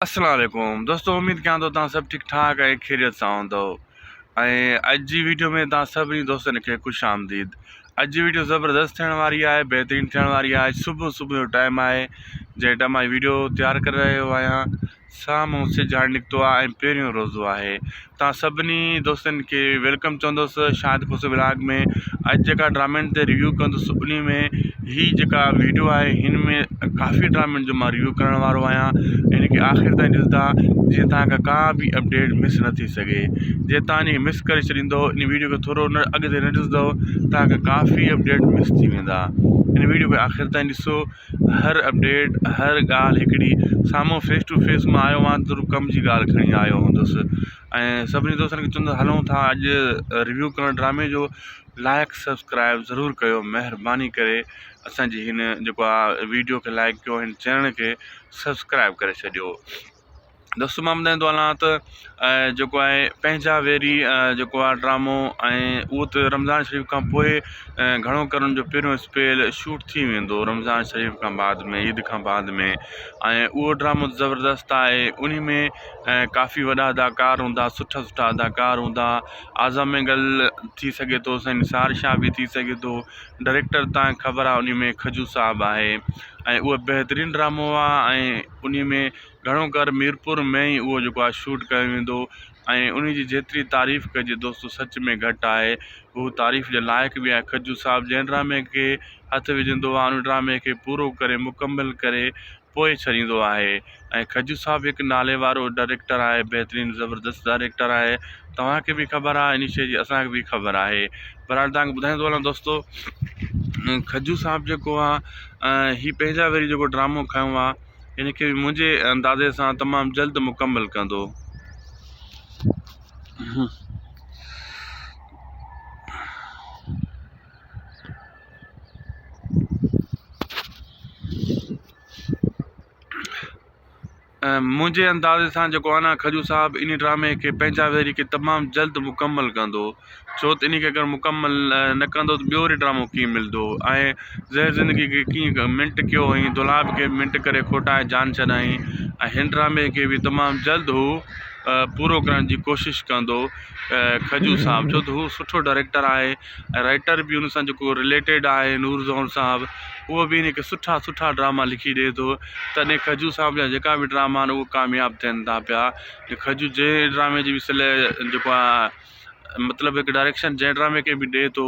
अस्सलाम वालेकुम दोस्तों, उम्मीद कयां थो तव्हां सभु ठीकु ठाक ऐं ख़ैरियत सां हूंदो। ऐं अॼु जी वीडियो में तव्हां सभिनी दोस्तनि खे ख़ुशि आमदीद। अॼु जी वीडियो ज़बरदस्त थियण वारी आहे, बहितरीनु थियण वारी आहे। सुबुह जो टाइम आहे जंहिं टाइम मां वीडियो तयारु करे रहियो आहियां। साम्हूं सिजु हाणे निकितो आहे ऐं पहिरियों रोज़ो आहे। तव्हां सभिनी दोस्तनि खे वेलकम चवंदुसि शाहिद खुश ब्लॉग में। अॼु जेका ड्रामनि ते रिव्यू कंदुसि उन में हीअ जेका वीडियो आहे हिन में काफ़ी ड्रामनि जो मां रिव्यू करण वारो आहियां। हिन खे आख़िर ताईं ॾिसंदा जीअं तव्हांखां का बि अपडेट मिस न थी सघे। जे तव्हां इन खे मिस करे छॾींदो, इन वीडियो खे थोरो अॻिते न ॾिसंदव, तव्हांखे काफ़ी अपडेट मिस थी वेंदा। इन वीडियो खे आख़िर ताईं ॾिसो। हर अपडेट हर ॻाल्हि हिकिड़ी साम्हूं फेस टू फेस मां आयो आहियां त कम जी ॻाल्हि खणी आयो हूंदुसि। ऐं सभिनी दोस्तनि खे चवंदुसि हलूं था अॼु रिव्यू करणु ड्रामे जो। लाइक सब्सक्राइब ज़रूरु कयो, महिरबानी करे असांजी हिन जेको आहे वीडियो खे लाइक कयो, हिन चैनल खे सब्सक्राइब करे छॾियो। दोस्तों मां ॿुधाईंदो हलां त जेको आहे पंहिंजा वेरी जेको आहे ड्रामो ऐं उहो त रमज़ान शरीफ़ खां पोइ घणो करे जो पहिरियों स्पेल शूट थी वेंदो रमज़ान शरीफ़ खां बाद में, ईद खां बाद में। ऐं उहो ड्रामो ज़बरदस्त आहे। उन में काफ़ी वॾा अदाकार हूंदा, सुठा अदाकार हूंदा। आज़म मेंगल थी सघे थो, साईं निसार शाह बि थी सघे थो। डायरेक्टर तव्हांखे ख़बर आहे उन में खजू साहब आहे ऐं उहो बहितरीनु ड्रामो आहे। ऐं उन में घणो कर मीरपुर में ई उहो जेको आहे शूट कयो वेंदो ऐं उन जी जेतिरी तारीफ़ कजे दोस्तों सच में घटि आहे। उहो तारीफ़ जे लाइक़ु बि आहे। खजू साहब जंहिं ड्रामे खे हथु विझंदो आहे उन ड्रामे खे पूरो करे मुकमल करे पोइ छॾींदो आहे। ऐं खजू साहब हिकु नाले वारो डायरेक्टर आहे, बहितरीनु ज़बरदस्त डायरेक्टर आहे। तव्हांखे बि ख़बर आहे, इन शइ जी असांखे बि ख़बर आहे। बहरहाल तव्हांखे ॿुधाईंदो हलां दोस्तों, खजू साहब जेको आहे हीअ पंहिंजा वरी जेको ड्रामो खयो आहे हिन खे मुंहिंजे अंदाज़े सां तमामु जल्द मुकमल कंदो। मुंहिंजे अंदाज़े सां जेको आहे न खजू साहब इन ड्रामे खे पंहिंजा वेरी खे तमामु जल्द मुकमल कंदो। छो त इन खे अगरि मुकमल न कंदो त ॿियो वरी ड्रामो कीअं मिलंदो। ऐं ज़हर ज़िंदगी खे कीअं मिंट कयो हुई, दुलाब खे मिंट करे खोटाए जान छॾाई। ऐं हिन ड्रामे खे बि तमामु जल्द हू पूरो करण जी कोशिशि कंदो खजू साहब, छो त हू सुठो डायरेक्टर आहे ऐं राइटर बि हुन सां जेको रिलेटेड आहे नूर ज़ोहर साहब, उहो बि हिन खे सुठा ड्रामा लिखी ॾिए थो। तॾहिं खजू साहब जा जेका बि ड्रामा आहिनि उहे कामयाबु थियनि था पिया। खजू जंहिं ड्रामे जी बि जेको आहे मतिलबु हिकु डायरेक्शन जंहिं ड्रामे खे बि ॾिए थो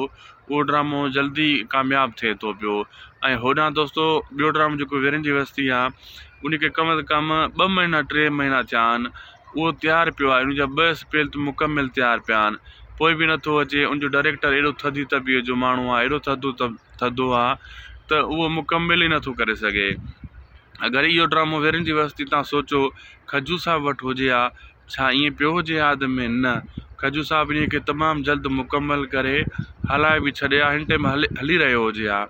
उहो ड्रामो जल्दी कामयाबु थिए थो पियो। ऐं होॾां दोस्तों ॿियो ड्रामो जेको वीरन जी बस्ती आहे उनखे कम से कम 2 महीना 3 महीना थिया आहिनि, उहो तयारु पियो आहे। उनजा 2 स्पेल त मुकमल तयारु पिया आहिनि, पोइ बि नथो अचे। उनजो डायरेक्टर एॾो थधी तबियत जो माण्हू आहे, एॾो थधो आहे त उहो मुकमल ई नथो करे सघे। अगरि इहो ड्रामो वीरन जी बस्ती तव्हां सोचो खजू साहब वटि हुजे हा, छा ईअं पियो हुजे यादि में? न, खजू साहब इन खे तमामु जल्द मुकमल करे हलाए बि छॾे हा। हिन टाइम हली रहियो हुजे हा।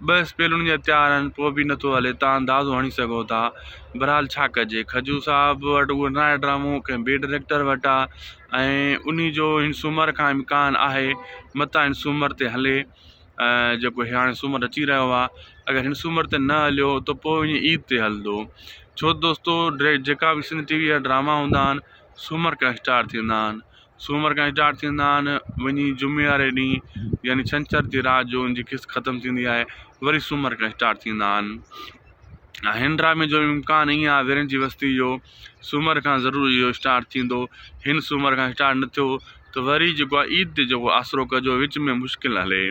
2 स्पेल उन जा तयारु आहिनि, पोइ बि नथो हले। तव्हां अंदाज़ो हणी सघो था। बहरहाल छा कजे, खजू साहब वटि उहो न आहे ड्रामो, कंहिं ॿिए डायरेक्टर वटि आहे ऐं उन जो हिन सूमर खां इम्कान आहे मता हिन सूमर ते हले। जेको हाणे सूमर अची रहियो आहे, अगरि हिन सूमर ते न हलियो त पोइ ईअं ईद ते हलंदो। छो दोस्तों जेका बि सिंध टीवी जा ड्रामा हूंदा आहिनि सूमर खां स्टार्ट थींदा आहिनि। सूमर खां स्टार्ट थींदा आहिनि, वञी जुमे वारे ॾींहुं यानी छंछर जी राति जो उनजी किस्त ख़तमु थींदी आहे, वरी सूमर खां स्टार्ट थींदा आहिनि। हिन ड्रामे जो इम्कान ईअं आहे वीरन जी बस्ती जो सूमर खां ज़रूरु इहो स्टार्ट थींदो। हिन सूमर खां स्टार्ट न थियो त वरी जेको आहे ईद ते जेको आसिरो कजो, विच में मुश्किल हले।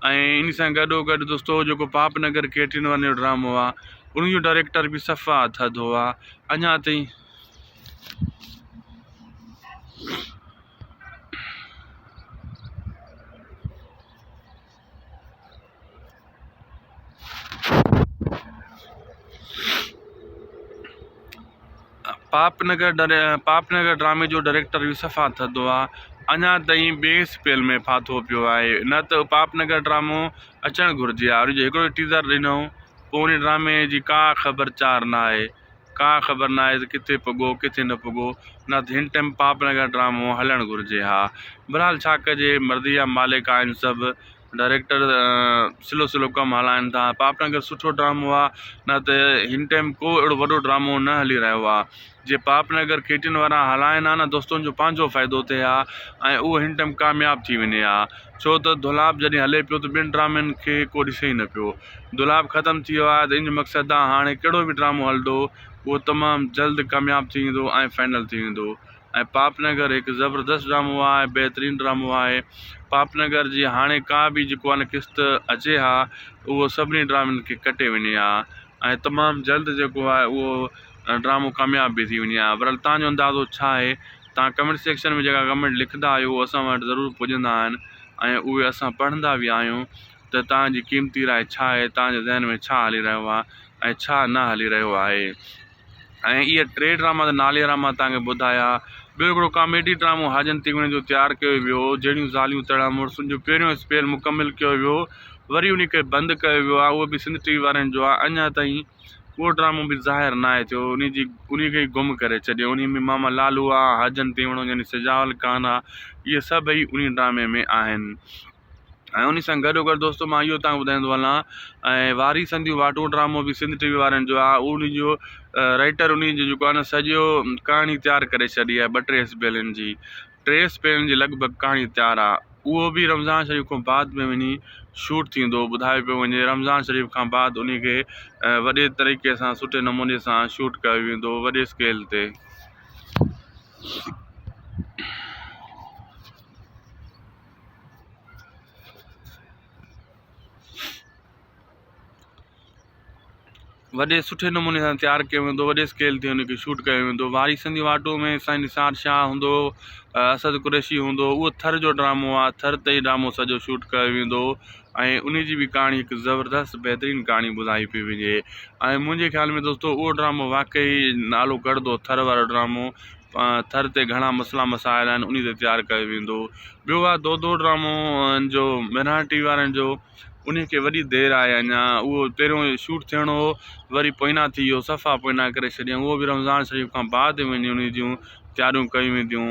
ऐं इन सां गॾोगॾु दोस्तों जेको पापनगर केटिन वन जो ड्रामो आहे उनजो डायरेक्टर बि सफ़ा थधो आहे अञा ताईं। पापनगर ड्रामे जो डायरेक्टर बि सफ़ा थधो आहे, अञा ताईं ॿिए स्पेल में फाथो पियो आहे। न त पापनगर ड्रामो अचणु घुरिजे हा। उनजो हिकिड़ो टीज़र ॾिनो, पोइ उन ड्रामे जी का ख़बर चार न आहे, का ख़बर न आहे त किथे पुॻो किथे न पुॻो। न त हिन टाइम पापनगर ड्रामो हलणु घुरिजे हा। बहरहाल छा कजे, मर्ज़ी जा मालिक आहिनि सभु। डायरेक्टर स्लो स्लो कमु हलाइनि था। पापनगर सुठो ड्रामो आहे, न त हिन टाइम को अहिड़ो वॾो ड्रामो न हली रहियो आहे। जे पापनगर केटियुनि वारा हलाइनि हा न दोस्तनि जो पंहिंजो फ़ाइदो थिए हा ऐं उहो हिन टाइम कामयाबु थी वञे हा। छो त दुलाब जॾहिं हले पियो त ॿियनि ड्रामनि खे को ॾिसे ई न पियो। दुलाब ख़तमु थी वियो आहे त इन जो मक़सदु आहे हाणे कहिड़ो बि ड्रामो हलंदो उहो तमामु जल्द कामयाबु थी वेंदो ऐं फाइनल थी वेंदो। ऐं पापनगर हिकु ज़बरदस्त ड्रामो आहे, बहितरीनु ड्रामो आहे। पापनगर जी हाणे का बि जेको आहे न क़िस्त अचे हा उहो सभिनी ड्रामनि खे कटे वञे हा ऐं तमामु जल्द जेको आहे उहो ड्रामो कामयाबु बि थी वञे हा। पर तव्हांजो अंदाज़ो छा आहे? तव्हां कमेंट सेक्शन में जेका कमेंट लिखंदा आहियो उहो असां वटि ज़रूरु पुॼंदा आहिनि ऐं उहे असां पढ़ंदा बि आहियूं त तव्हांजी क़ीमती राय छा आहे, तव्हांजे ज़हन में छा हली रहियो आहे ऐं छा न हली रहियो आहे। ऐं इहे 3 ड्रामा त नाले मां तव्हांखे ॿुधाया। ॿियो हिकिड़ो कॉमेडी ड्रामो हाजन तिगणे जो तयारु कयो वियो, जहिड़ियूं ज़ालियूं तड़ा मुड़ुसुनि जो पहिरियों स्पेल मुकमिल कयो वियो, वरी उन खे बंदि कयो वियो आहे। उहो बि सिंध टीवी वारनि जो आहे। अञा ताईं उहो ड्रामो बि ज़ाहिर न आहे थियो, उन खे गुम करे छॾियो। उन में मामा लालू आहे, हाजन तिगणो यानी सिजावल खान आहे, इहे सभई उन ड्रामे में आहिनि। ऐं उन सां गॾोगॾु दोस्तो मां इहो तव्हांखे ॿुधाईंदो हलां ऐं वारी संधियूं वाटूं ड्रामो बि सिंध टीवी वारनि जो आहे। उन जो राइटर उन जो जेको आहे न सॼो कहाणी तयारु करे छॾी आहे। 2-3 स्पेलनि जी, 3 स्पेलनि जी लॻभॻि कहाणी तयारु आहे। उहो बि रमज़ान शरीफ़ खां बाद में वञी शूट थींदो, ॿुधायो पियो वञे। रमज़ान शरीफ़ खां बाद उन खे वॾे तरीक़े सां सुठे नमूने सां शूट कयो वेंदो, वॾे स्केल ते। वॾे सुठे नमूने सां तयारु कयो वेंदो, वॾे स्केल ते हुनखे शूट कयो वेंदो। वारी संधी वाटो में साईं निसार शाह हूंदो, असद कुरैशी हूंदो। उहो थर जो ड्रामो आहे, थर ते ई ड्रामो सॼो शूट कयो वेंदो ऐं उन जी बि कहाणी हिकु ज़बरदस्त बहितरीनु कहाणी ॿुधाई पई वञे। ऐं मुंहिंजे ख़्याल में दोस्तो उहो ड्रामो वाक़ई नालो कढंदो, थर वारो ड्रामो। थर ते घणा मसइला मसाइल आहिनि, उन ते तयारु कयो वेंदो। ॿियो आहे दो ड्रामो जो मिरान टीवी वारनि जो, उन खे वॾी देरि आहे अञा। उहो पहिरियों शूट थियणो हो, वरी पोइना थी वियो, सफ़ा पोइना करे छॾियऊं। उहो बि रमज़ान शरीफ़ खां बाद वञी उन जूं तयारियूं कयूं वेंदियूं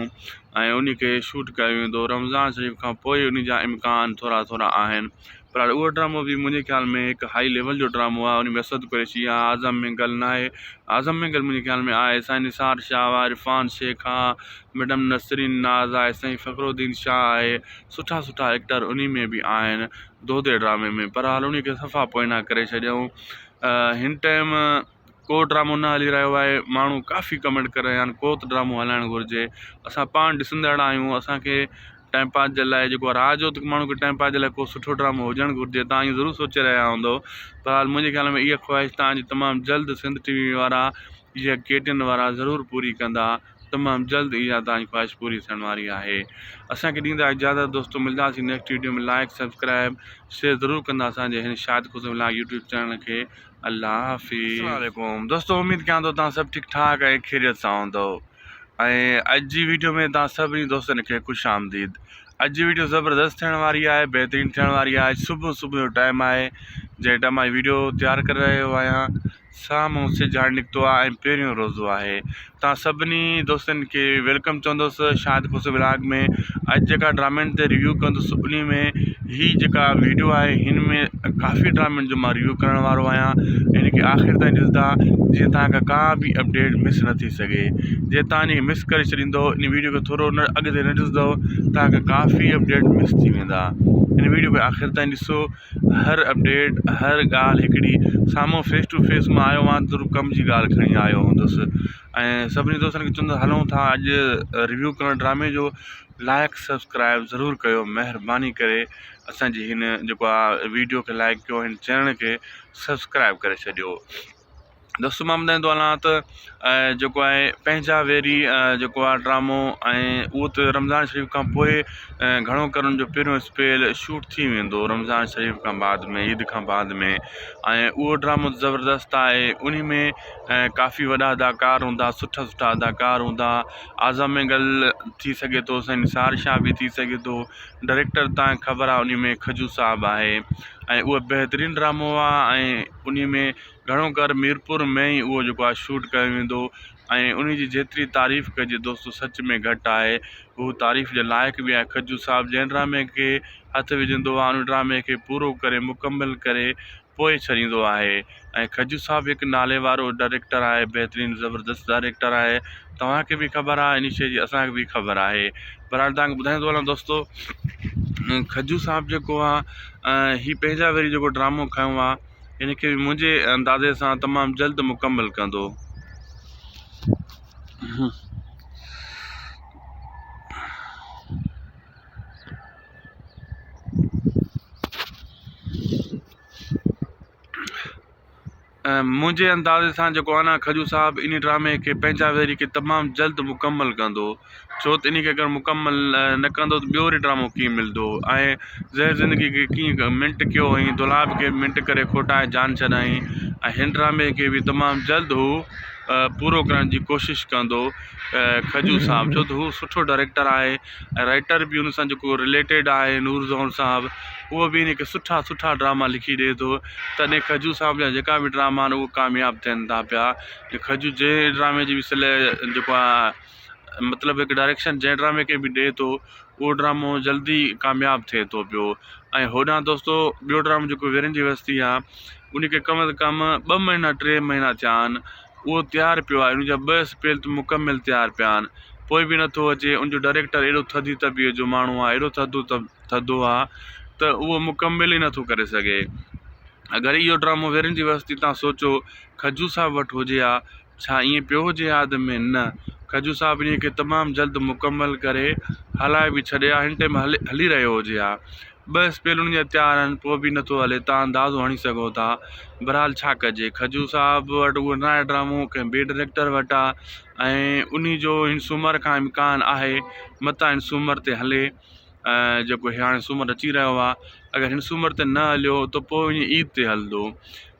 ऐं उन खे शूट कयो वेंदो। रमज़ान शरीफ़ खां पोइ उन जा इम्कान थोरा थोरा आहिनि, पर उहो ड्रामो बि मुंहिंजे ख़्याल में हिकु हाई लेवल जो ड्रामो आहे। उन में असद कुरैशी आहे, आज़म मेंगल न आहे, आज़म मेंगल मुंहिंजे ख़्याल में आहे, साईं निसार शाह आहे, इरफान शेख आहे, मैडम नसरीन नाज़ आहे, साईं फ़खरुद्दीन शाह आहे। सुठा सुठा एक्टर उन में बि आहिनि दोदे ड्रामे में, पर हाल उन खे सफ़ा पोइना करे छॾियऊं। हिन टाइम को ड्रामो न हली रहियो आहे। माण्हू काफ़ी कमेंट करे रहिया आहिनि को त ड्रामो हलाइणु घुरिजे। असां पाण ॾिसंदड़ आहियूं, असांखे टाइम पास जे लाइ जेको आहे रात जो त माण्हू खे टाइम पास जे लाइ को सुठो ड्रामो हुजणु घुरिजे। तव्हां इहो ज़रूरु सोचे रहिया हूंदो, पर हाल मुंहिंजे ख़्याल में इहा ख़्वाहिश तव्हांजी तमामु जल्द सिंध टीवी वारा इहा केटियुनि वारा ज़रूरु पूरी कंदा। तमामु जल्द इहा तव्हांजी ख़्वाहिश पूरी थियण वारी आहे। असांखे ॾींदा इजाज़त दोस्तो, मिलंदासीं नेक्स्ट वीडियो में। लाइक सब्सक्राइब शेयर ज़रूरु कंदा असांजे हिन शाहिद ख़ुशम लाइ यूट्यूब चैनल खे। अल्लाह हाफ़िज़। अस्सलाम दोस्तो, उमेदु कयां थो तव्हां सभु ठीकु ठाक ऐं ख़ैरियत सां हूंदो ऐं अॼु जी वीडियो में तव्हां सभिनी दोस्तनि खे ख़ुशि आमदीद। अॼु जी वीडियो ज़बरदस्त थियण वारी आहे, बहितरीनु थियण वारी आहे। सुबुह जो टाइम आहे जंहिं टाइम मां वीडियो तयारु करे रहियो आहियां। साम्हूं सिजु हाणे निकितो आहे ऐं पहिरियों रोज़ो आहे। तव्हां सभिनी दोस्तनि खे वेलकम चवंदुसि शाहिद ख़ुशम व्लॉग में। अॼु जेका ड्रामनि ते रिव्यू कंदुसि उन में हीअ जेका वीडियो आहे हिन में काफ़ी ड्रामनि जो मां रिव्यू करण वारो आहियां। हिन खे आख़िर ताईं ॾिसंदा जीअं तव्हांखां का बि अपडेट मिस न थी सघे। जे तव्हां इन खे मिस करे छॾींदो, इन वीडियो खे थोरो न अॻिते न ॾिसंदव, तव्हांखे काफ़ी अपडेट मिस थी वेंदा। इन वीडियो खे आख़िर ताईं ॾिसो, हर अपडेट हर ॻाल्हि हिकिड़ी साम्हूं फेस टू फेस मां आयो आहियां त कम जी ॻाल्हि खणी आयो हूंदुसि। ऐं सभिनी दोस्तनि खे चवंदुसि हलूं था अॼु रिव्यू करणु ड्रामे जो। लाइक सब्सक्राइब ज़रूरु कयो, महिरबानी करे असांजी हिन जेको आहे वीडियो खे लाइक कयो, हिन चैनल खे सब्सक्राइब करे छॾियो। दोस्तो मां ॿुधाईंदो हलां त जेको आहे पंहिंजा वेरी जेको आहे ड्रामो ऐं उहो त रमज़ान शरीफ़ खां पोइ घणो करे जो पहिरियों स्पेल शूट थी वेंदो रमज़ान शरीफ़ खां बाद में, ईद खां बाद में। ऐं उहो ड्रामो ज़बरदस्त आहे। उन में काफ़ी वॾा अदाकार हूंदा, सुठा सुठा अदाकार हूंदा। आज़म मेंगल थी सघे थो, साईं निसार शाह बि थी सघे थो। डायरेक्टर तव्हांखे ख़बर आहे उन में खजू साहब आहे ऐं उहो बहितरीनु ड्रामो आहे। ऐं उन में घणो कर मीरपुर में ई उहो जेको आहे शूट कयो वेंदो। ऐं उन जी जेतिरी तारीफ़ कजे दोस्तो सच में घटि आहे। हू तारीफ़ जे लाइक़ बि आहे। खजू साहिबु जंहिं ड्रामे खे हथु विझंदो आहे उन ड्रामे खे पूरो करे मुकमल करे पोइ छॾींदो आहे। ऐं खजू साहिबु हिकु नाले वारो डायरेक्टर आहे, बहितरीनु ज़बरदस्त डायरेक्टर आहे। तव्हांखे बि ख़बर आहे, इन शइ जी असांखे बि ख़बर आहे। बहरहाल तव्हांखे ॿुधाईंदो हलां दोस्तो, खजू साहिबु जेको आहे हीउ पंहिंजा वरी जेको ड्रामो खयो आहे हिन खे मुंहिंजे अंदाज़े सां तमामु जल्द मुकमल कंदो। मुंहिंजे अंदाज़े सां जेको आहे न खजू साहिबु इन ड्रामे खे पंहिंजा वेरी खे तमामु जल्द मुकमल कंदो। छो त इन खे अगरि मुकमल न कंदो त ॿियो वरी ड्रामो कीअं मिलंदो। ऐं ज़हर ज़िंदगी खे कीअं मिंट कयो हुई, दुलाब खे मिंट करे खोटाए जान छॾाई। ऐं हिन ड्रामे खे बि तमामु जल्द हू पूरो करण जी कोशिशि कंदो खजू साहिबु, छो त हू सुठो डायरेक्टर आहे ऐं राइटर बि हुन सां जेको रिलेटेड आहे नूर ज़ोहर साहिबु, उहो बि हिन खे सुठा सुठा ड्रामा लिखी ॾिए थो। तॾहिं खजू साहिब जा जेका बि ड्रामा आहिनि उहे कामयाबु थियनि था पिया। खजू जंहिं ड्रामे जी बि जेको आहे मतिलबु हिकु डायरेक्शन जंहिं ड्रामे खे बि ॾिए थो उहो ड्रामो जल्दी कामयाबु थिए थो पियो। ऐं होॾां दोस्तो ॿियो ड्रामो जेको वीरन जी बस्ती आहे उनखे कम से कम 2 महीना 3 महीना थिया आहिनि, उहो तयारु पियो आहे। उनजा 2 स्पेल त मुकमल तयारु पिया आहिनि, पोइ बि नथो अचे। उनजो डायरेक्टर एॾो थधी तबीअत जो माण्हू आहे, एॾो थधो आहे त उहो मुकमल ई नथो करे सघे। अगरि इहो ड्रामो वीरन जी बस्ती तव्हां सोचो खजू साहिबु वटि हुजे हा, छा ईअं पियो हुजे हा में? न, खजू साहिबु इन खे तमामु जल्द मुकमल करे हलाए बि छॾे हा, हिन टाइम हली रहियो हुजे हा। 2 स्पेल उन जा तयारु आहिनि, पोइ बि नथो हले। तव्हां अंदाज़ो हणी सघो था। बहरहाल छा कजे, खजू साहिबु वटि उहो न आहे ड्रामो, कंहिं ॿिए डायरेक्टर वटि आहे ऐं उन जो हिन सूमर खां इम्कान आहे मतां हिन सूमर ते हले। जेको हाणे सूमर अची रहियो आहे, अगरि हिन सूमर ते न हलियो त पोइ ईअं ईद ते हलंदो।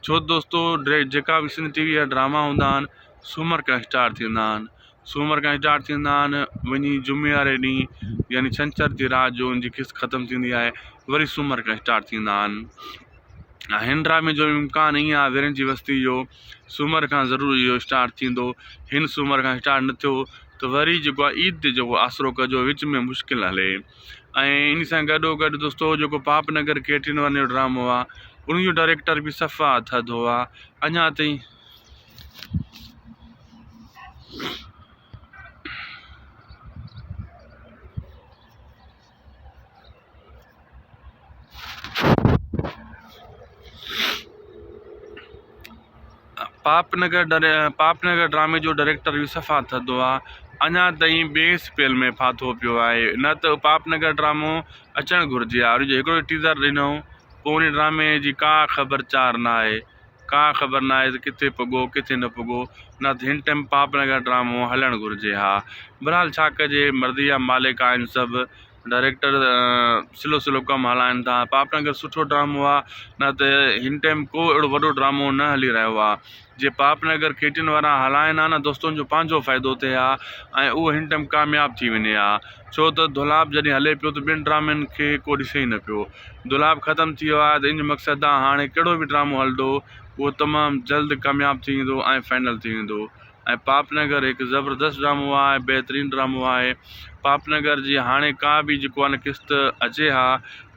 छो दोस्तो जेका बि सिंध टीवी जा ड्रामा हूंदा आहिनि सूमर खां स्टार्ट थींदा आहिनि। सूमर खां स्टार्ट थींदा आहिनि, वञी जुमे वारे ॾींहुं यानी छंछर जी राति जो उनजी किस्त ख़तमु थींदी आहे, वरी सूमर खां स्टार्ट थींदा आहिनि। हिन ड्रामे जो इम्कान ईअं आहे वीरन जी बस्ती जो सूमर खां ज़रूरु इहो स्टार्ट थींदो। हिन सूमर खां स्टार्ट न थियो त वरी जेको आहे ईद ते जेको आसिरो कजो, विच में मुश्किल हले। ऐं इन सां गॾोगॾु दोस्तो जेको पापनगर केटिन वन जो ड्रामो आहे उनजो डायरेक्टर बि सफ़ा थधो आहे अञा ताईं। पापनगर ड्रामे जो डायरेक्टर बि सफ़ा थधो आहे, अञा ताईं ॿिए स्पेल में फाथो पियो आहे। न त पापनगर ड्रामो अचणु घुरिजे हा। जो हिकिड़ो टीज़र ॾिनो, पोइ उन ड्रामे जी का ख़बरचार न आहे, का ख़बर न आहे त किथे पुॻो किथे न पुॻो। न त हिन टाइम पापनगर ड्रामो हलणु घुरिजे हा। बहरहाल छा कजे, मर्दी जा मालिक आहिनि सभु, डायरेक्टर स्लो स्लो कमु हलाइनि था। पापनगर सुठो ड्रामो आहे, न त हिन टाइम को अहिड़ो वॾो ड्रामो न हली रहियो आहे। जे पापनगर केटिन वारा हलाइनि हा न दोस्तनि जो पंहिंजो फ़ाइदो थिए हा ऐं उहो हिन टाइम कामयाबु थी वञे हा। छो त दुलाब जॾहिं हले पियो त ॿिनि ड्रामनि खे को ॾिसे ई न पियो। दुलाब ख़तमु थी वियो आहे त इन जो मक़सदु आहे हाणे कहिड़ो बि ड्रामो हलंदो उहो तमामु जल्द कामयाबु थी वेंदो ऐं फाइनल थी वेंदो। ऐं पापनगर हिकु ज़बरदस्त ड्रामो आहे, बहितरीनु ड्रामो आहे। पापनगर जी हाणे का बि जेको आहे न किस्त अचे हा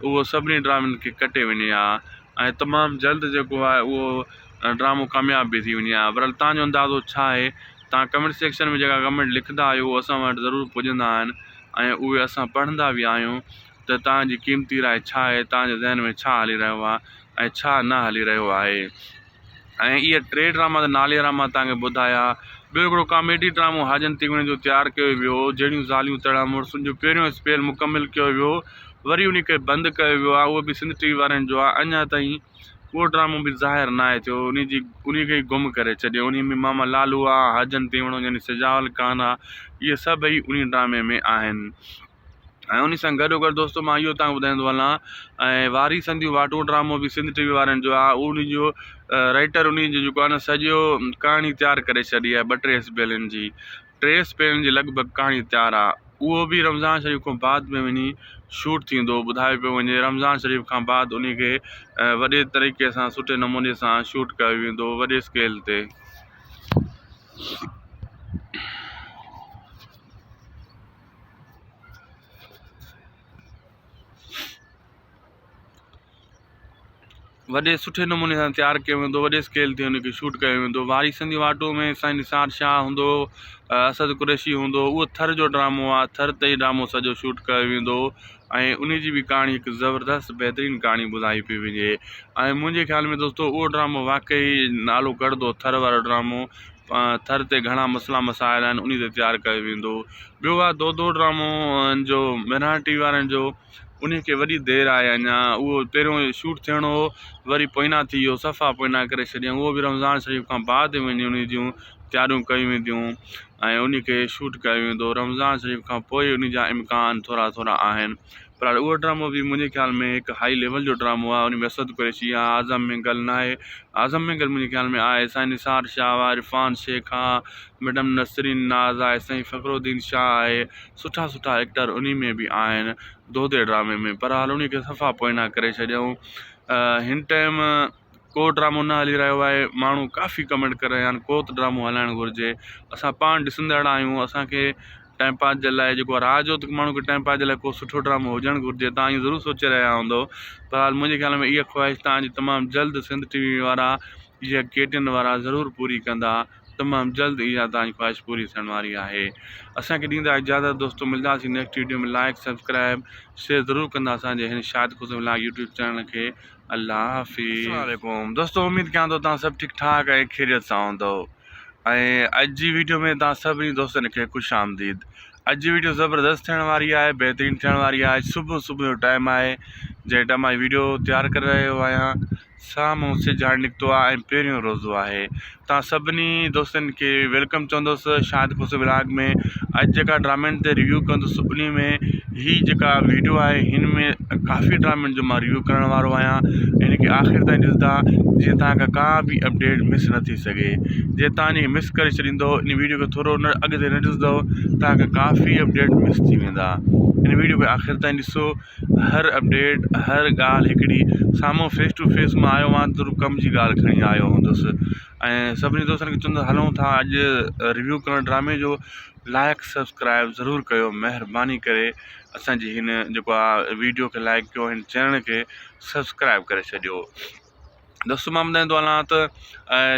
उहो सभिनी ड्रामनि खे कटे वञे हा ऐं तमामु जल्द जेको आहे उहो ड्रामो कामयाबु बि थी वञे हा। बहरहाल तव्हांजो अंदाज़ो छा आहे? तव्हां कमेंट सेक्शन में जेका कमेंट लिखंदा आहियो उहो असां वटि ज़रूरु पुॼंदा आहिनि ऐं उहे असां पढ़ंदा बि आहियूं त तव्हांजी क़ीमती राय छा आहे, तव्हांजे ज़हन में छा हली रहियो आहे ऐं छा न हली रहियो आहे। ऐं इहे 3 ड्रामा त नालेरा मां तव्हांखे ॿुधाया। ॿियो हिकिड़ो कॉमेडी ड्रामो हाजन तीवणे जो तयारु कयो वियो, जहिड़ियूं ज़ालियूं तड़ा मुड़ुसुनि जो पहिरियों स्पेल मुकमल कयो वियो, वरी उन खे बंदि कयो वियो आहे। उहो बि सिंध टीवी वारनि जो आहे। अञा ताईं उहो ड्रामो बि ज़ाहिर न आहे थियो, उन खे ई गुम करे छॾियो। उन में मामा लालू आहे, हाजन तीवणो यानी सिजावल खान आहे, इहे सभई उन ड्रामे में आहिनि। ऐं उन सां गॾोगॾु दोस्तो मां इहो तव्हांखे ॿुधाईंदो हलां, ऐं वारी संधियूं वाटूं ड्रामो बि सिंध टीवी वारनि जो आहे। उन जो राइटर उन जो जेको आहे न सॼो कहाणी तयारु करे छॾी आहे। 2-3 स्पेलनि जी, 3 स्पेलनि जी लॻभॻि कहाणी तयारु आहे। उहो बि रमज़ान शरीफ़ खां बाद में वञी शूट थींदो, ॿुधायो पियो वञे। रमज़ान शरीफ़ खां बाद उन खे वॾे तरीक़े सां सुठे नमूने सां शूट कयो वेंदो, वॾे स्केल ते। वॾे सुठे नमूने सां तयारु कयो वेंदो, वॾे स्केल ते हुनखे शूट कयो वेंदो। वारी संधी वाटो में साईं निसार शाह हूंदो, असद कुरैशी हूंदो, उहो थर जो ड्रामो आहे, थर ते ई ड्रामो सॼो शूट कयो वेंदो ऐं उन जी बि कहाणी हिकु ज़बरदस्त बहितरीनु कहाणी ॿुधाई पई वञे। ऐं मुंहिंजे ख़्याल में दोस्तो उहो ड्रामो वाक़ई नालो कढंदो, थर वारो ड्रामो। थर ते घणा मसइला मसाइल आहिनि, उन ते तयारु कयो वेंदो। ॿियो आहे दो ड्रामो जो मिराटी वारनि जो, उनखे वॾी देरि आहे अञा। उहो पहिरियों शूट थियणो हो, वरी पोइना थी वियो, सफ़ा पोइना करे छॾियऊं। उहो बि रमज़ान शरीफ़ खां बाद वञी उन जूं तयारियूं कयूं वेंदियूं ऐं उनखे शूट कयो वेंदो। रमज़ान शरीफ़ खां पोइ उन जा इम्कान थोरा थोरा आहिनि, पर उहो ड्रामो बि मुंहिंजे ख़्याल में हिकु हाई लेवल जो ड्रामो आहे। उन में असद कुरैशी आहे, आज़म मेंगल न आहे, आज़म मेंगल मुंहिंजे ख़्याल में आहे, साईं निसार शाह आहे, इरफान शेख आहे, मैडम नसरीन नाज़ आहे, साईं फ़खरुद्दीन शाह आहे। सुठा सुठा एक्टर उन में बि आहिनि दोदे ड्रामे में, पर हाल उनखे सफ़ा पोइना करे छॾियऊं। हिन टाइम को ड्रामो न हली रहियो आहे, माण्हू काफ़ी कमेंट करे रहिया आहिनि को त ड्रामो हलाइणु घुरिजे। असां पाण ॾिसंदड़ आहियूं, असांखे टाइम पास जे लाइ जेको आहे राति जो त माण्हू खे टाइम पास जे लाइ को सुठो ड्रामो हुजणु घुरिजे। तव्हां इहो ज़रूरु सोचे रहिया हूंदो, पर हाल मुंहिंजे ख़्याल में इहा ख़्वाहिश तव्हांजी तमामु जल्द सिंध टीवी वारा इहा KTN वारा ज़रूरु पूरी कंदा। तमामु जल्द इहा तव्हांजी ख़्वाहिश पूरी थियण वारी आहे। असांखे ॾींदा इजाज़त दोस्तो, मिलंदासीं नेक्स्ट वीडियो में। लाइक सब्सक्राइब शेयर ज़रूरु कंदा असांजे हिन शाहिद ख़ुशि व्लॉग यूट्यूब चैनल खे। अल्लाह हाफ़िज़। अस्सलाम वालेकुम दोस्तो, उमेदु कयां थो तव्हां सभु ठीकु ठाक ऐं ख़ैरियत सां हूंदव। ऐं अॼु जी वीडियो में तव्हां सभिनी दोस्तनि खे ख़ुशि आमदीद। अॼु जी वीडियो ज़बरदस्त थियण वारी आहे, बहितरीनु थियण वारी आहे। सुबुह जो टाइम आहे जंहिं टाइम मां वीडियो तयारु करे रहियो आहियां। साम्हूं सिजु हाणे निकितो आहे ऐं पहिरियों रोज़ो आहे। तव्हां सभिनी दोस्तनि खे वेलकम चवंदुसि शाहिद ख़ुशि व्लॉग में। अॼु जेका ड्रामनि ते रिव्यू कंदुसि उन में ही जेका वीडियो आहे, हिन में काफ़ी ड्रामनि जो मां रिव्यू करण वारो आहियां। हिन खे आख़िर ताईं ॾिसंदा जीअं तव्हांखां का बि अपडेट मिस न थी सघे। जे तव्हां इनखे मिस करे छॾींदव, इन वीडियो खे थोरो न अॻिते न ॾिसंदव, तव्हांखे काफ़ी अपडेट मिस थी वेंदा। इन वीडियो खे आख़िर ताईं ॾिसो, हर अपडेट हर ॻाल्हि हिकिड़ी साम्हूं फेस टू फेस मां आयो आहियां, ज़रूरु कम जी ॻाल्हि खणी आयो हूंदुसि। ऐं सभिनी दोस्तनि खे चवंदुसि हलूं था अॼु रिव्यू करणु ड्रामे जो। लाइक सब्सक्राइब ज़रूरु कयो, महिरबानी करे असांजी हिन जेको आहे वीडियो खे लाइक कयो, हिन चैनल खे सब्सक्राइब करे छॾियो। दोस्तो मां ॿुधाईंदो हलां त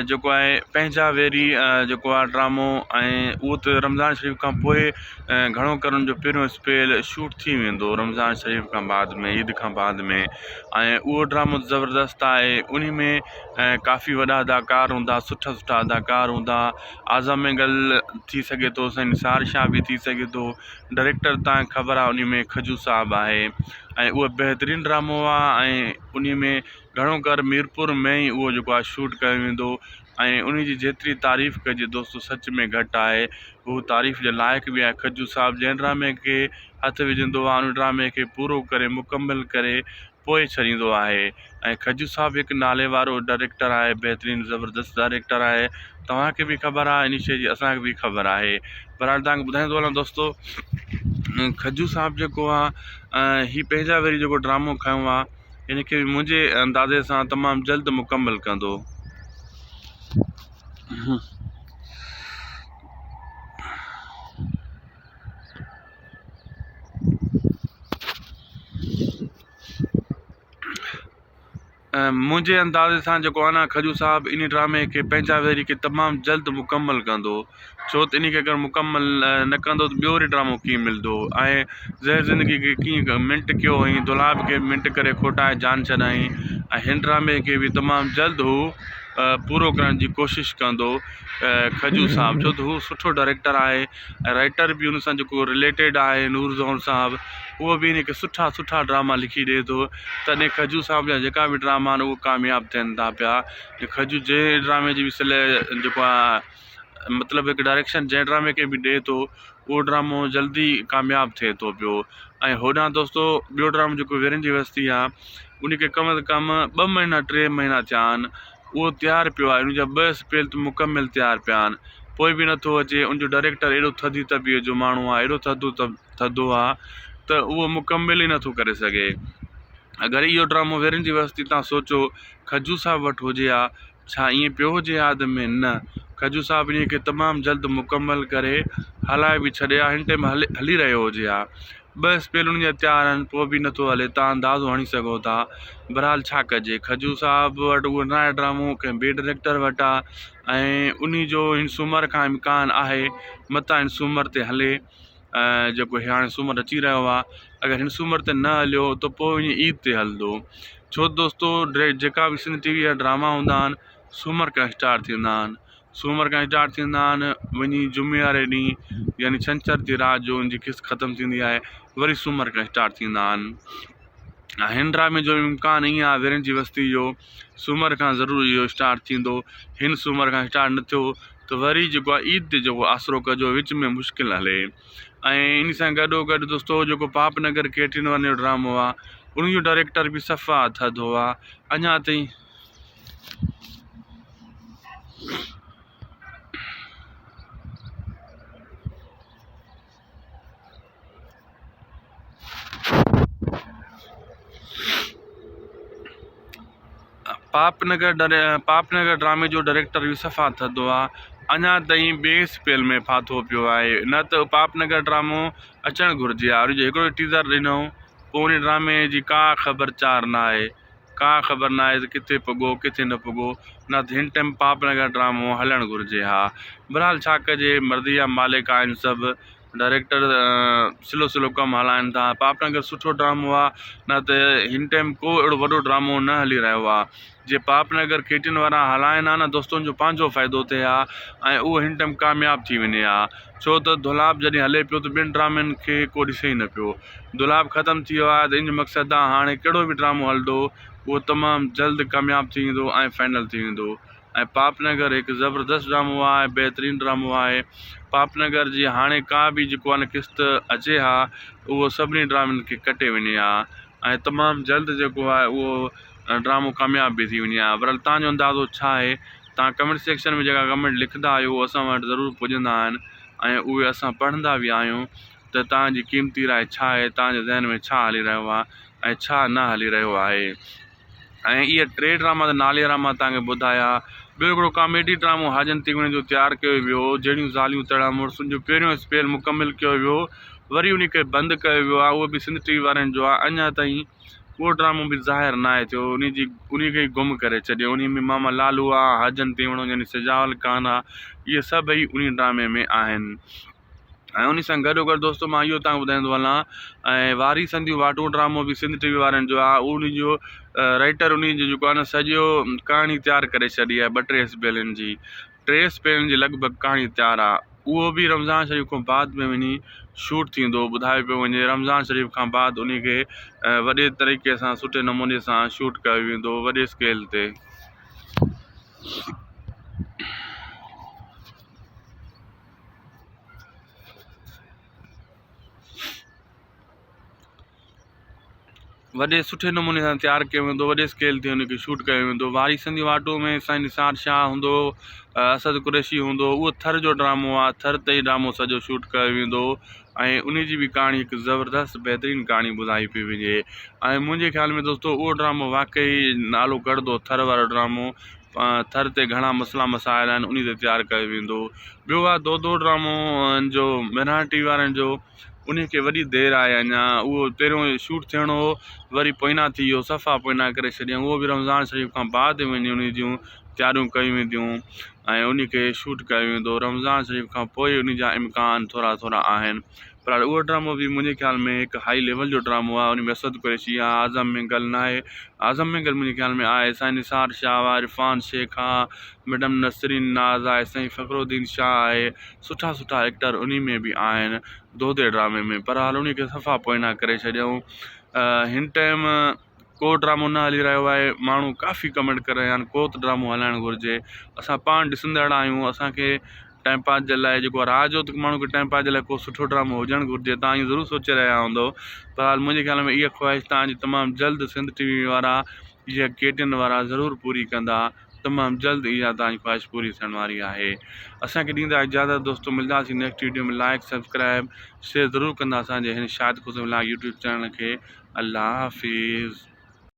जेको आहे पंहिंजा वेरी जेको आहे ड्रामो, ऐं उहो त रमज़ान शरीफ़ खां पोइ घणो करे जो पहिरियों स्पेल शूट थी वेंदो रमज़ान शरीफ़ खां बाद में, ईद खां बाद में। ऐं उहो ड्रामो ज़बरदस्त आहे। उन में काफ़ी वॾा अदाकार हूंदा, सुठा सुठा अदाकार हूंदा। आज़म मेंगल थी सघे थो, साईं निसार शाह बि थी सघे थो, डायरेक्टर तव्हांखे ख़बर आहे उन में खजू साहब आहे। ऐं उहो बहितरीनु ड्रामो आहे ऐं उन में घणो कर मीरपुर में ई उहो जेको आहे शूट कयो वेंदो। ऐं उन जी जेतिरी तारीफ़ कजे दोस्तो सच में घटि आहे, उहो तारीफ़ जे लाइक़ु बि आहे। खजू साहब जंहिं ड्रामे खे हथु विझंदो आहे, उन ड्रामे खे पूरो करे मुकमल करे पोइ छॾींदो आहे। ऐं खजू साहब हिकु नाले वारो डायरेक्टर आहे, बहितरीनु ज़बरदस्त डायरेक्टर आहे। तव्हांखे बि ख़बर आहे इन शइ जी, असांखे बि ख़बर आहे। पर हाणे तव्हांखे ॿुधाईंदो हलां दोस्तो, खजू साहब जेको आहे हीउ पंहिंजा वरी जेको ड्रामो खयो आहे, हिनखे बि मुंहिंजे अंदाज़े सां तमामु जल्द मुकमल कंदो। मुंहिंजे अंदाज़े सां जेको आहे न, खजू साहब इन ड्रामे खे पंहिंजा वेरी खे तमामु जल्द मुकमल कंदो। छो त इन खे अगरि मुकमल न कंदो त ॿियो वरी ड्रामो कीअं मिलंदो। ऐं ज़हर ज़िंदगी खे कीअं मिंट कयो हुई, दुलाब खे मिंट करे खोटाए जान छॾाई। ऐं हिन ड्रामे खे बि तमामु जल्द हू पूरो करण जी कोशिशि कंदो खजू साहब, छो त हू सुठो डायरेक्टर आहे ऐं राइटर बि हुन सां जेको रिलेटेड आहे नूर ज़ोहर साहब, उहो बि हिनखे सुठा सुठा ड्रामा लिखी ॾिए थो। तॾहिं खजू साहब जा जेका बि ड्रामा आहिनि उहे कामयाबु थियनि था पिया। खजू जंहिं ड्रामे जी बि जेको आहे मतिलबु हिकु डायरेक्शन जंहिं ड्रामे खे बि ॾिए थो, उहो ड्रामो जल्दी कामयाबु थिए थो पियो। ऐं होॾां दोस्तो ॿियो ड्रामो जेको वीरन जी बस्ती आहे, उनखे कम से कम 2 महीना 3 महीना थिया आहिनि, उहो तयारु पियो आहे। उनजा 2 स्पेल त मुकमल तयारु पिया आहिनि, पोइ बि नथो अचे। उनजो डायरेक्टर एॾो थधी तबीअत जो माण्हू आहे, एॾो थधो आहे त उहो मुकमल ई नथो करे सघे। अगरि इहो ड्रामो वीरन जी बस्ती तव्हां सोचो खजू साहब वटि हुजे हा, छा ईअं पियो हुजे याद में? न, खजू साहब इन खे तमामु जल्द मुकमल करे हलाए बि छॾे हा, हिन टाइम हली रहियो हुजे हा। ॿ स्पेल उन्हनि जा तयारु आहिनि पोइ बि नथो हले, तव्हां अंदाज़ो हणी सघो था। बहरहाल छा कजे, खजू साहब वटि उहो नयो ड्रामो कंहिं ॿिए डायरेक्टर वटि आहे ऐं उन जो हिन सूमर खां इम्कान आहे मथां हिन सूमर ते हले, जेको हाणे सूमर अची रहियो आहे। अगरि हिन सूमर ते न हलियो त पोइ ईअं ईद ते हलंदो। छो दोस्तो जेका बि सिंध टीवी जा ड्रामा हूंदा आहिनि सूमर खां स्टार्ट थींदा आहिनि, सूमर खां स्टार्ट थींदा आहिनि, वञी जुमे वारे ॾींहुं यानी छंछर जी राति जो उनजी किस्त ख़तमु थींदी आहे, वरी सूमर खां स्टार्ट थींदा आहिनि। हिन ड्रामे जो इम्कान ईअं आहे वीरन जी बस्ती जो सूमर खां ज़रूरु इहो स्टार्ट थींदो, हिन सूमर खां स्टार्ट न थियो त वरी जेको आहे ईद ते जेको आसिरो कजो, विच में मुश्किल हले। ऐं इन सां गॾोगॾु दोस्तो जेको पापनगर केटिन वन जो ड्रामो आहे उन जो डायरेक्टर बि सफ़ा थधो आहे अञा ताईं। पापनगर ड्रामे जो डायरेक्टर बि सफ़ा थधो आहे, अञा ताईं ॿिए स्पेल में फाथो पियो आहे। न त पापनगर ड्रामो अचणु घुरिजे आहे, उनजो हिकिड़ो टीज़र ॾिनो पोइ उन ड्रामे जी का ख़बरचार न आहे, का ख़बर न आहे त किथे पुॻो किथे न पुॻो, न त हिन टाइम पापनगर ड्रामो हलणु घुरिजे हा। बहरहाल छा कजे, मर्दी जा मालिक आहिनि सभु, डायरेक्टर स्लो स्लो कमु हलाइनि था। पापनगर सुठो ड्रामो आहे, न त हिन टाइम को अहिड़ो वॾो ड्रामो न हली रहियो आहे। जे पापनगर केटिन वारा हलाइनि हा न दोस्तनि जो पंहिंजो फ़ाइदो थिए हा ऐं उहो हिन टाइम कामयाबु थी वञे हा। छो त दुलाब जॾहिं हले पियो त ॿिनि ड्रामनि खे को ॾिसे ई न पियो, दुलाब ख़तमु थी वियो आहे त इन जो मक़सदु आहे हाणे कहिड़ो बि ड्रामो हलंदो उहो तमामु जल्द कामयाबु थी वेंदो ऐं फाइनल थी वेंदो। ऐं पापनगर हिकु ज़बरदस्त ड्रामो आहे, बहितरीनु ड्रामो आहे। पापनगर जी हाणे का बि जेको आहे न किस्त अचे हा उहो सभिनी ड्रामनि खे कटे वञे हा ऐं तमामु जल्द जेको आहे उहो ड्रामो कामयाबु बि थी वञे हा। बहरहाल तव्हांजो अंदाज़ो छा आहे, तव्हां कमेंट सेक्शन में जेका कमेंट लिखंदा आहियो असां वटि ज़रूरु पुॼंदा आहिनि ऐं उहे असां पढ़ंदा बि आहियूं त तव्हांजी क़ीमती राय छा आहे, तव्हांजे ज़हन में छा हली रहियो आहे ऐं छा न हली रहियो आहे। ऐं इहे 3 ड्रामा त नालेरा मां तव्हांखे ॿुधाया। ॿियो हिकिड़ो कॉमेडी ड्रामो हाजन तिगणे जो तयारु कयो वियो, जहिड़ियूं ज़ालियूं तड़ा मुड़ुसुनि जो पहिरियों स्पेल मुकमिल कयो वियो, वरी उन खे बंदि कयो वियो आहे, उहो बि सिंध टीवी वारनि जो आहे। अञा ताईं उहो ड्रामो बि ज़ाहिर न आहे थियो, उन खे ई गुम करे छॾियो। उन में मामा लालू आहे, हाजन तिगणो यानी सिजावल खान आहे, इहे सभई उन ड्रामे में आहिनि। ऐं उन सां गॾोगॾु दोस्तो मां इहो तव्हांखे ॿुधाईंदो हलां, ऐं वारी संधियूं वाटूं ड्रामो बि सिंध टीवी वारनि जो आहे। उन जो राइटर उन जो जेको आहे न सॼो कहाणी तयारु करे छॾी आहे, 2-3 स्पेलनि जी, 3 स्पेलनि जी लॻभॻि कहाणी तयारु आहे। उहो बि रमज़ान शरीफ़ खां बाद में वञी शूट थींदो, ॿुधायो पियो वञे रमज़ान शरीफ़ खां बाद उन खे वॾे तरीक़े सां सुठे नमूने सां शूट कयो वेंदो, वॾे स्केल ते। वॾे सुठे नमूने सां तयारु कयो वेंदो, वॾे स्केल ते हुनखे शूट कयो वेंदो। वारी संधी वाटो में साईं निसार शाह हूंदो, असद कुरैशी हूंदो, उहो थर जो ड्रामो आहे, थर ते ई ड्रामो सॼो शूट कयो वेंदो ऐं उन जी बि कहाणी हिकु ज़बरदस्त बहितरीनु कहाणी ॿुधाई पई वञे। ऐं मुंहिंजे ख़्याल में दोस्तो उहो ड्रामो वाक़ई नालो कढंदो, थर वारो ड्रामो। थर ते घणा मसइला मसाइल आहिनि, उन ते तयारु कयो वेंदो। ॿियो आहे दो ड्रामो जो मिरान टीवी वारनि जो, उन खे वॾी देरि आहे अञा, उहो पहिरियों शूट थियणो हो, वरी पोइना थी वियो, सफ़ा पोइना करे छॾियऊं। उहो बि रमज़ान शरीफ़ खां बाद वञी उन जूं तयारियूं कयूं वेंदियूं ऐं उन खे शूट कयो वेंदो। रमज़ान शरीफ़ खां पोइ उन जा इम्कान थोरा थोरा आहिनि, पर उहो ड्रामो बि मुंहिंजे ख़्याल में हिकु हाई लेवल जो ड्रामो आहे। उन में असद कुरैशी आहे, आज़म मिंगल न आहे, आज़म मिंगल मुंहिंजे ख़्याल में आहे, साईं निसार शाह आहे, इरफान शेख आहे, मैडम नसरीन नाज़ आहे, साईं फ़खरुद्दीन शाह आहे, सुठा सुठा एक्टर उन में बि आहिनि दोदे ड्रामे में। पर हाल उन खे सफ़ा पोइना करे छॾियऊं। हिन टाइम को ड्रामो न हली रहियो आहे, माण्हू काफ़ी कमेंट करे रहिया आहिनि को त ड्रामो हलाइणु घुरिजे। असां पाण ॾिसंदड़ आहियूं, असांखे टाइम पास जे लाइ जेको आहे राति जो त माण्हू खे टाइम पास जे लाइ को सुठो ड्रामो हुजणु घुरिजे, तव्हां इहो ज़रूरु सोचे रहिया हूंदो। बहरहाल मुंहिंजे ख़्याल में इहा ख़्वाहिश तव्हांजी तमामु जल्द सिंध टीवी वारा इहा केटिन वारा ज़रूरु पूरी कंदा, तमामु जल्द इहा तव्हांजी ख़्वाहिश पूरी थियण वारी आहे। असांखे ॾींदा इजाज़त दोस्तो, मिलंदासीं नेक्स्ट वीडियो में। लाइक सब्सक्राइब शेयर ज़रूरु कंदा असांजे हिन शाहिद ख़ुशम यूट्यूब चैनल खे। अल्लाह हाफ़िज़।